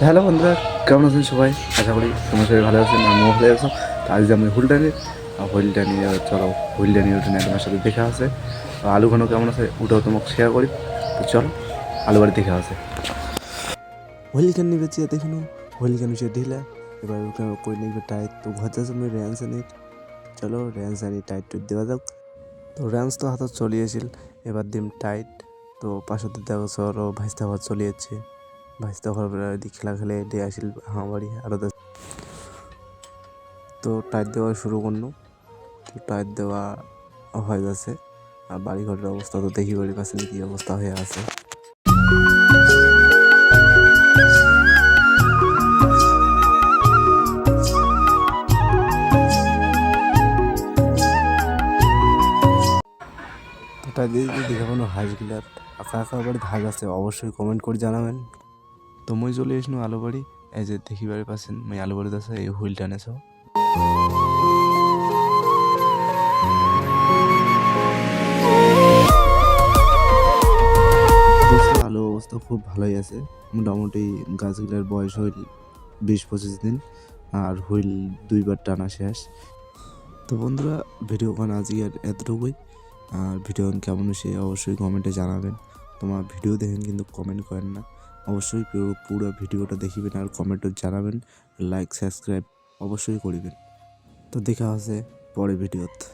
Hello বন্ধুরা, কেমন আছেন সবাই? আশা করি তোমরা সবাই ভালো আছেন, আমিও ভালো আছো। তো আজ আমি হুইলটা নিয়ে চলো হুইলটা নিয়ে ওটা নিয়ে তোমার সাথে দেখা আছে। আলু ঘন কেমন আছে ওটাও তোমাকে শেয়ার করি। তো চলো আলু বাড়ি দেখা আছে। হুইলখান নিবে চেয়ে দেখুন, হুইলখান সে ঢিলা এবার কই নিবে টাইট। তো ঘর যাচ্ছে আমি র্যান্স আনি, চলো র্যান্স আনি টাইট টুট দেওয়া যাক। তো র্যান্স তো হাতত চলিয়েছিল, এবার দিম টাইট। তো পাশে দেখো সর ভাইস্তা ঘর চলিয়েছে, ভাইস্তা ঘর খেলা খেলে দিয়ে আসিল হাঁ বাড়ি আরো। তো টাইট দেওয়া শুরু করলো। তো টাইট দেওয়া হয়ে যাচ্ছে, আর বাড়িঘরের অবস্থা তো দেখি বাড়ির পাশে কি অবস্থা হয়ে আছে। তো টাইট দিয়ে দিতে দেখে কোনো হাঁসগুলার আঁকা আঁকা বাড়ি হাঁস আছে, অবশ্যই কমেন্ট করে জানাবেন। তো মই চলে এসনু আলু বাড়ি, এই যে দেখি বাড়ির পাশে মই আলু বাড়িতে আছে, এই হুইল টানেছ। আলু অবস্থা খুব ভালোই আছে, মোটামুটি গাছগুলার বয়স হইল 20-25 দিন, আর হুইল 2বার টানা শেষ। তো বন্ধুরা, ভিডিও আজকে আর এতটুকুই। আর ভিডিও কেমন হয়েছে অবশ্যই কমেন্টে জানাবেন। তোমার ভিডিও দেখেন কিন্তু কমেন্ট করেন না, অবশ্যই পুরো ভিডিওটা দেখিবেন আর কমেন্টও জানাবেন, লাইক সাবস্ক্রাইব অবশ্যই করিবেন। তো দেখা হচ্ছে পরে ভিডিওতে।